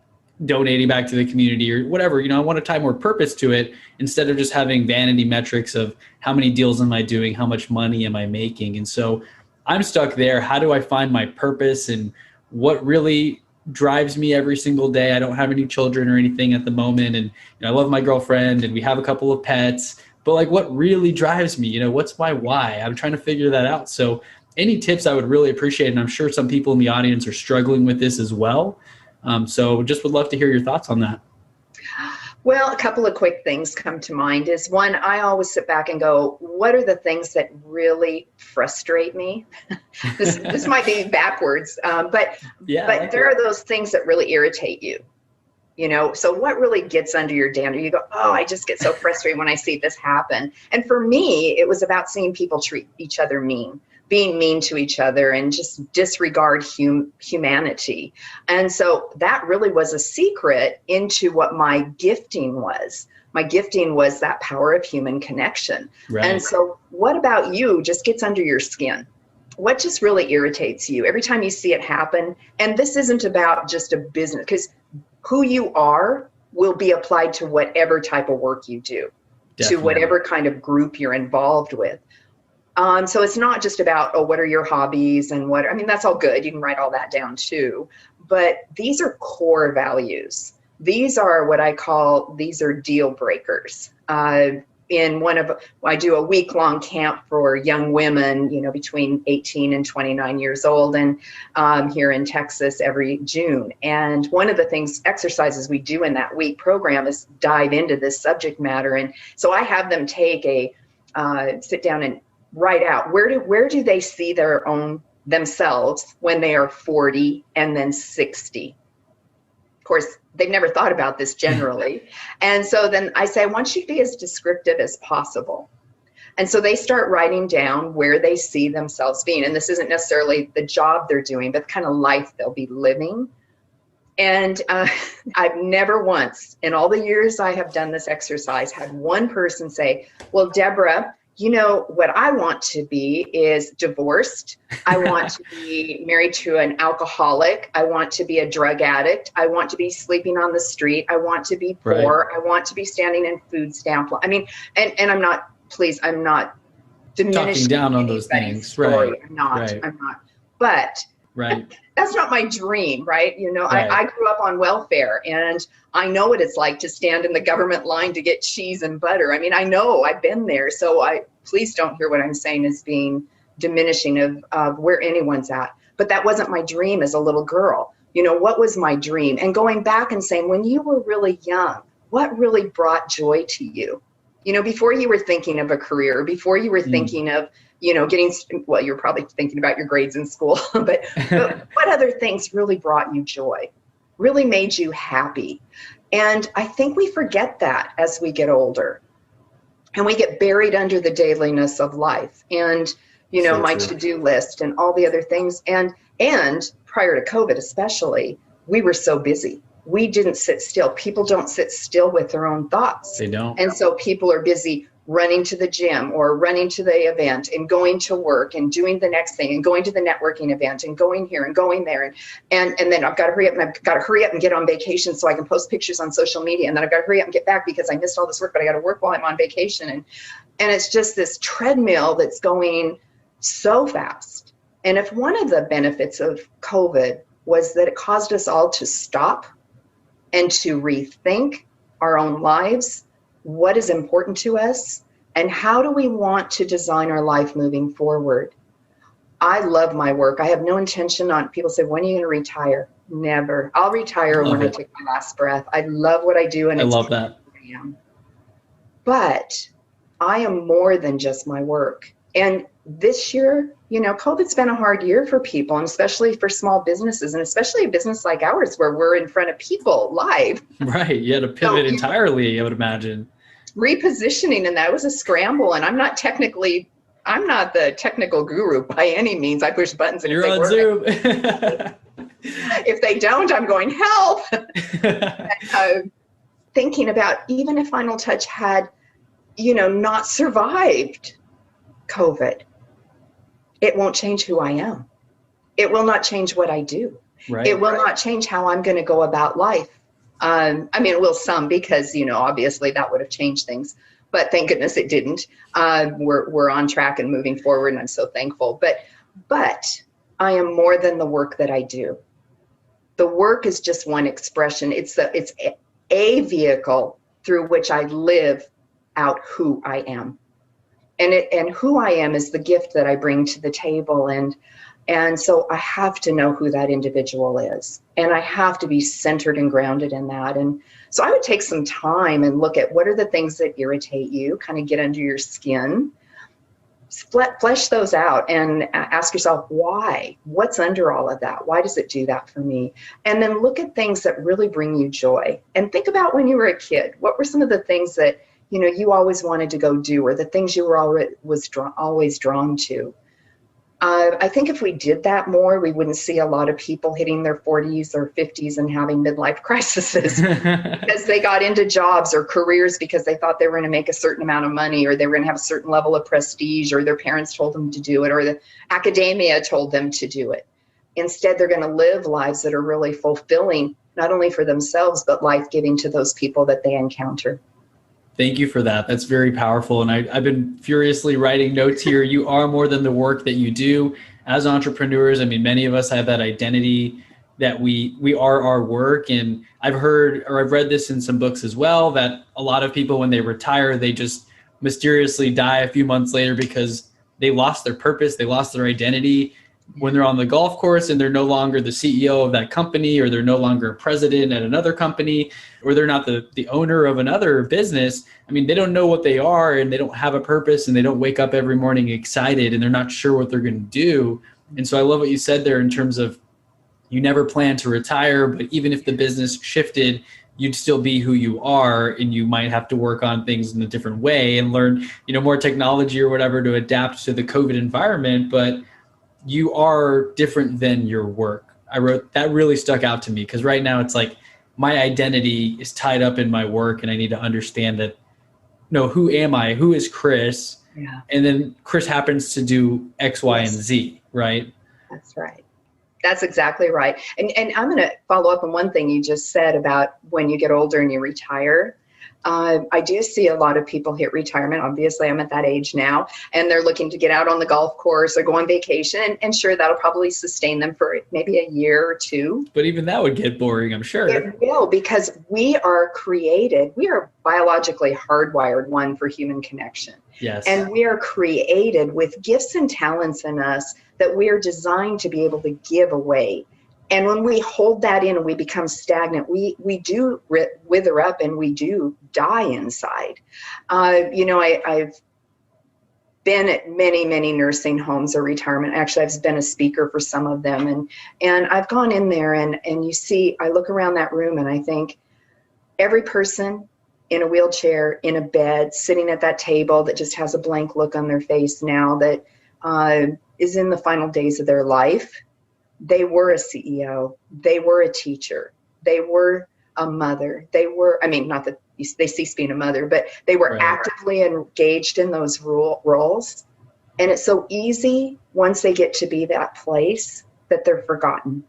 donating back to the community or whatever. I want to tie more purpose to it instead of just having vanity metrics of how many deals am I doing, how much money am I making. And so I'm stuck there. How do I find my purpose and what really drives me every single day? I don't have any children or anything at the moment. And I love my girlfriend and we have a couple of pets, but like what really drives me, what's my why? I'm trying to figure that out. So any tips I would really appreciate. And I'm sure some people in the audience are struggling with this as well. So just would love to hear your thoughts on that. Well, a couple of quick things come to mind is one, I always sit back and go, what are the things that really frustrate me? This might be backwards, but there are those things that really irritate you. So what really gets under your dander? You go, oh, I just get so frustrated when I see this happen. And for me, it was about seeing people treat each other being mean to each other and just disregard humanity. And so that really was a secret into what my gifting was. My gifting was that power of human connection. Right. And so what about you just gets under your skin? What just really irritates you every time you see it happen? And this isn't about just a business, because who you are will be applied to whatever type of work you do, to whatever kind of group you're involved with. So it's not just about, what are your hobbies and that's all good. You can write all that down too. But these are core values. These are what I call, these are deal breakers. I do a week-long camp for young women, between 18 and 29 years old, and here in Texas every June. And one of the exercises we do in that week program is dive into this subject matter. And so I have them take sit down and write out where do they see themselves when they are 40 and then 60. Of course, they've never thought about this generally. And so then I say, I want you to be as descriptive as possible. And so they start writing down where they see themselves being. And this isn't necessarily the job they're doing, but the kind of life they'll be living. And I've never once, in all the years I have done this exercise, had one person say, well, Deborah, what I want to be is divorced. I want to be married to an alcoholic. I want to be a drug addict. I want to be sleeping on the street. I want to be poor. Right. I want to be standing in food stamp. And I'm not diminishing talking down on those things. Story. Right. I'm not. But right. That's not my dream, right? Right. I grew up on welfare, and I know what it's like to stand in the government line to get cheese and butter. I know, I've been there. So please don't hear what I'm saying as being diminishing of where anyone's at. But that wasn't my dream as a little girl. What was my dream? And going back and saying, when you were really young, what really brought joy to you? Before you were thinking of a career, before you were thinking of, you're probably thinking about your grades in school, but what other things really brought you joy, really made you happy? And I think we forget that as we get older, and we get buried under the dailiness of life and, my to-do list and all the other things. And prior to COVID especially, we were so busy. We didn't sit still. People don't sit still with their own thoughts. They don't. And so people are busy running to the gym or running to the event and going to work and doing the next thing and going to the networking event and going here and going there. And then I've got to hurry up and get on vacation so I can post pictures on social media. And then I've got to hurry up and get back because I missed all this work, but I got to work while I'm on vacation. And it's just this treadmill that's going so fast. And if one of the benefits of COVID was that it caused us all to stop and to rethink our own lives, what is important to us, and how do we want to design our life moving forward. I love my work. I have no intention on, people say, when are you going to retire? Never. I'll retire when I take my last breath. I love what I do. And I love that. I am. But I am more than just my work. And this year, COVID's been a hard year for people, and especially for small businesses, and especially a business like ours where we're in front of people live. Right. You had to pivot entirely, I would imagine. Repositioning, and that was a scramble. And I'm not the technical guru by any means. I push buttons and you're on Zoom. If they don't, I'm going, help. Thinking about, even if Final Touch had, not survived COVID, it won't change who I am. It will not change what I do. Right. It will not change how I'm going to go about life. It will some, because, obviously that would have changed things, but thank goodness it didn't. We're on track and moving forward, and I'm so thankful. But I am more than the work that I do. The work is just one expression. It's a vehicle through which I live out who I am. And who I am is the gift that I bring to the table. And so I have to know who that individual is. And I have to be centered and grounded in that. And so I would take some time and look at what are the things that irritate you, kind of get under your skin, flesh those out and ask yourself, why? What's under all of that? Why does it do that for me? And then look at things that really bring you joy. And think about when you were a kid. What were some of the things that you always wanted to go do, or the things you were always drawn to? I think if we did that more, we wouldn't see a lot of people hitting their 40s or 50s and having midlife crises because they got into jobs or careers because they thought they were going to make a certain amount of money, or they were going to have a certain level of prestige, or their parents told them to do it, or the academia told them to do it. Instead, they're going to live lives that are really fulfilling, not only for themselves, but life-giving to those people that they encounter. Thank you for that. That's very powerful. And I've been furiously writing notes here. You are more than the work that you do. As entrepreneurs, many of us have that identity that we are our work. And I've heard, or I've read this in some books as well, that a lot of people, when they retire, they just mysteriously die a few months later because they lost their purpose, they lost their identity. When they're on the golf course and they're no longer the CEO of that company, or they're no longer a president at another company, or they're not the owner of another business, they don't know what they are, and they don't have a purpose, and they don't wake up every morning excited, and they're not sure what they're going to do. And so I love what you said there in terms of you never plan to retire, but even if the business shifted, you'd still be who you are, and you might have to work on things in a different way and learn, more technology or whatever to adapt to the COVID environment. But you are different than your work. I wrote that really stuck out to me, because right now it's like my identity is tied up in my work, and I need to understand that, who am I? Who is Chris? Yeah. And then Chris happens to do X, Y, and Z, right? That's right. That's exactly right. And I'm going to follow up on one thing you just said about when you get older and you retire. I do see a lot of people hit retirement. Obviously, I'm at that age now, and they're looking to get out on the golf course or go on vacation. And sure, that'll probably sustain them for maybe a year or two. But even that would get boring, I'm sure. It will, because we are biologically hardwired, one, for human connection. Yes. And we are created with gifts and talents in us that we are designed to be able to give away. And when we hold that in and we become stagnant, we do wither up, and we do die inside. I've been at many, many nursing homes or retirement. Actually, I've been a speaker for some of them. And I've gone in there and you see, I look around that room and I think every person in a wheelchair, in a bed, sitting at that table that just has a blank look on their face now, that is in the final days of their life. They were a CEO, they were a teacher, they were a mother. They were, I mean, not that they ceased being a mother, but they were Right. actively engaged in those roles. And it's so easy once they get to be that place that they're forgotten.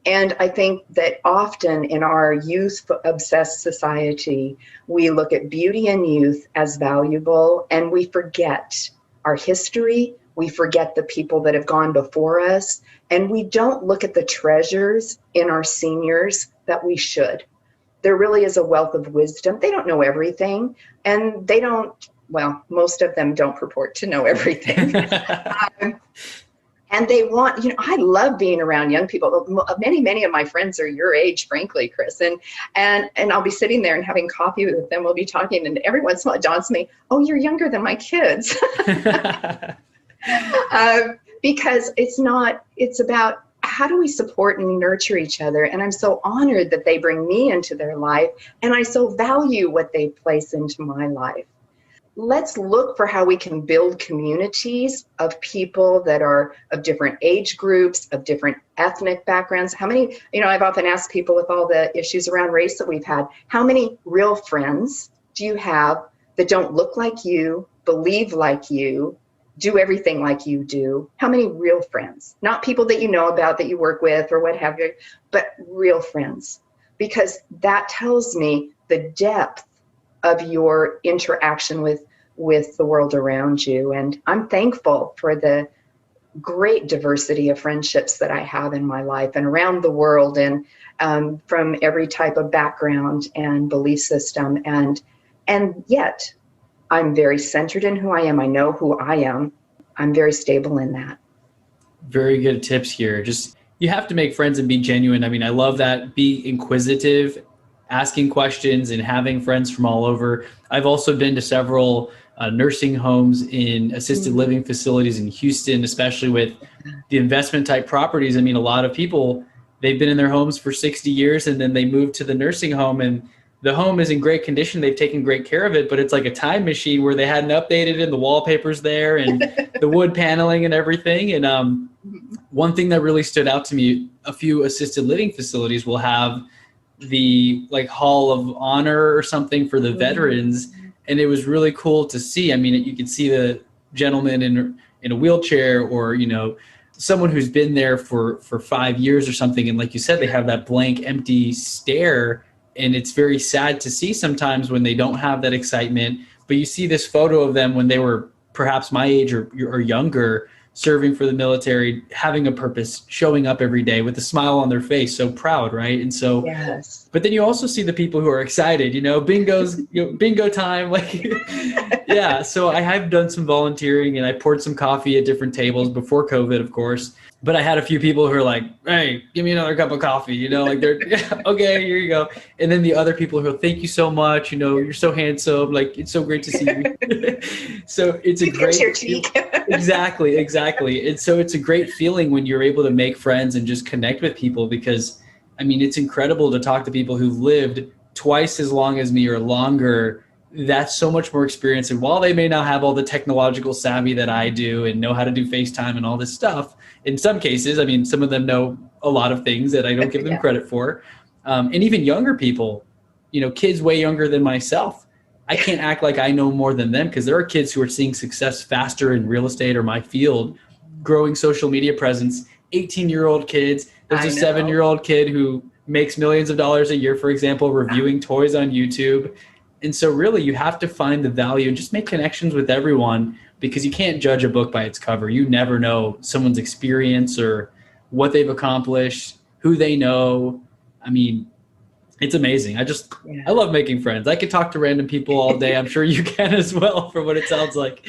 And I think that often in our youth-obsessed society, we look at beauty and youth as valuable, and we forget our history. We forget the people that have gone before us, and we don't look at the treasures in our seniors that we should. There really is a wealth of wisdom. They don't know everything, and they don't, well, most of them don't purport to know everything. And they want, I love being around young people. Many of my friends are your age, frankly, Chris. And I'll be sitting there and having coffee with them. We'll be talking, and every once in a while it dawns on me, oh, you're younger than my kids. Because it's about how do we support and nurture each other? And I'm so honored that they bring me into their life, and I so value what they place into my life. Let's look for how we can build communities of people that are of different age groups, of different ethnic backgrounds. How many, I've often asked people with all the issues around race that we've had, how many real friends do you have that don't look like you, believe like you, do everything like you do? How many real friends? Not people that you know about, that you work with or what have you, but real friends. Because that tells me the depth of your interaction with the world around you. And I'm thankful for the great diversity of friendships that I have in my life and around the world, and from every type of background and belief system. And yet I'm very centered in who I am. I know who I am. I'm very stable in that. Very good tips here. Just, you have to make friends and be genuine. I mean, I love that. Be inquisitive, asking questions, and having friends from all over. I've also been to several nursing homes in assisted living facilities in Houston, especially with the investment type properties. I mean, a lot of people, they've been in their homes for 60 years and then they move to the nursing home, and the home is in great condition. They've taken great care of it, but it's like a time machine where they hadn't updated it, and the wallpaper's there and the wood paneling and everything. And one thing that really stood out to me, a few assisted living facilities will have the like Hall of Honor or something for the veterans. And it was really cool to see. I mean, you could see the gentleman in a wheelchair, or, someone who's been there for 5 years or something. And like you said, they have that blank, empty stare. And it's very sad to see sometimes when they don't have that excitement. But you see this photo of them when they were perhaps my age or younger, serving for the military, having a purpose, showing up every day with a smile on their face, so proud, right? And so, yes. But then you also see the people who are excited, bingo time, like, yeah. So I have done some volunteering, and I poured some coffee at different tables before COVID, of course. But I had a few people who are like, hey, give me another cup of coffee, like they're, yeah, okay, here you go. And then the other people who are, thank you so much, you're so handsome, like, it's so great to see you. So it's a great, your cheek. Exactly. And so it's a great feeling when you're able to make friends and just connect with people, because, I mean, it's incredible to talk to people who've lived twice as long as me or longer. That's so much more experience. And while they may not have all the technological savvy that I do and know how to do FaceTime and all this stuff, in some cases, I mean, some of them know a lot of things that I don't give them credit for. And even younger people, kids way younger than myself, I can't act like I know more than them, because there are kids who are seeing success faster in real estate or my field, growing social media presence, 18-year-old kids. There's a 7-year-old kid who makes millions of dollars a year, for example, reviewing toys on YouTube. And so really you have to find the value and just make connections with everyone, because you can't judge a book by its cover. You never know someone's experience or what they've accomplished, who they know. I mean, it's amazing. I love making friends. I could talk to random people all day. I'm sure you can as well, from what it sounds like.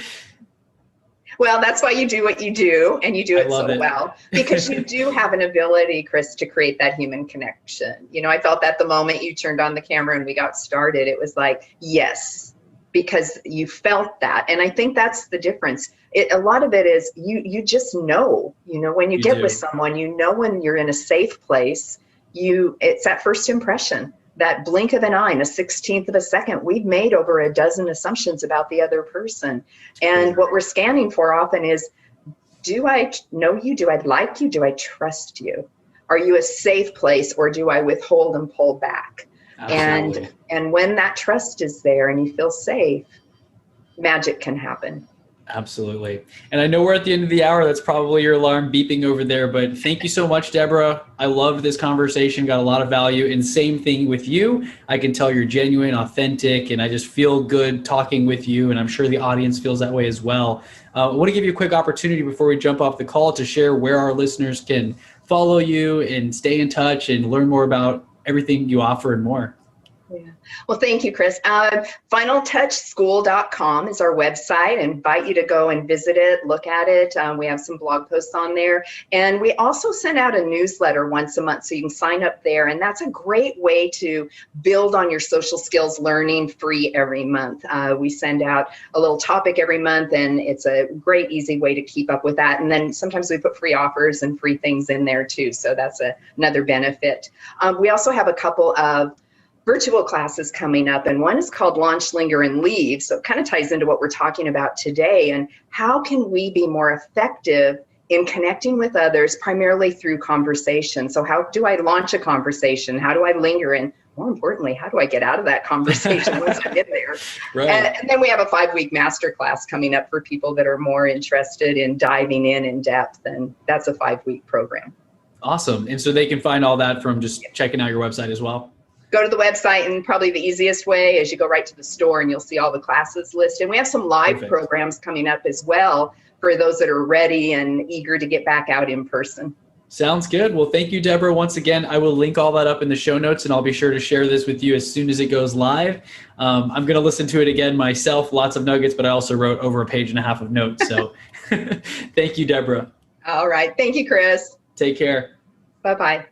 Well, that's why you do what you do, and you do it so well, because you do have an ability, Chris, to create that human connection. I felt that the moment you turned on the camera and we got started, it was like, yes, because you felt that. And I think that's the difference. A lot of it is you just know, when you get with someone, when you're in a safe place, it's that first impression. That blink of an eye, in a 16th of a second, we've made over a dozen assumptions about the other person. And what we're scanning for often is, do I know you? Do I like you? Do I trust you? Are you a safe place, or do I withhold and pull back? Absolutely. And when that trust is there and you feel safe, magic can happen. Absolutely. And I know we're at the end of the hour. That's probably your alarm beeping over there. But thank you so much, Deborah. I loved this conversation, got a lot of value. And same thing with you. I can tell you're genuine, authentic, and I just feel good talking with you. And I'm sure the audience feels that way as well. I want to give you a quick opportunity before we jump off the call to share where our listeners can follow you and stay in touch and learn more about everything you offer and more. Yeah. Well, thank you, Chris. FinalTouchSchool.com is our website. I invite you to go and visit it, look at it. We have some blog posts on there. And we also send out a newsletter once a month, so you can sign up there. And that's a great way to build on your social skills learning free every month. We send out a little topic every month, and it's a great, easy way to keep up with that. And then sometimes we put free offers and free things in there too. So that's another benefit. We also have a couple of virtual classes coming up, and one is called Launch, Linger, and Leave. So it kind of ties into what we're talking about today, and how can we be more effective in connecting with others primarily through conversation. So how do I launch a conversation? How do I linger? And more importantly, how do I get out of that conversation once I'm in there? Right. And then we have a 5-week masterclass coming up for people that are more interested in diving in depth, and that's a 5-week program. Awesome. And so they can find all that from just checking out your website as well? Go to the website, and probably the easiest way is you go right to the store and you'll see all the classes listed. And we have some live programs coming up as well for those that are ready and eager to get back out in person. Sounds good. Well, thank you, Deborah. Once again, I will link all that up in the show notes, and I'll be sure to share this with you as soon as it goes live. I'm going to listen to it again myself, lots of nuggets, but I also wrote over 1.5 pages of notes. So thank you, Deborah. All right. Thank you, Chris. Take care. Bye-bye.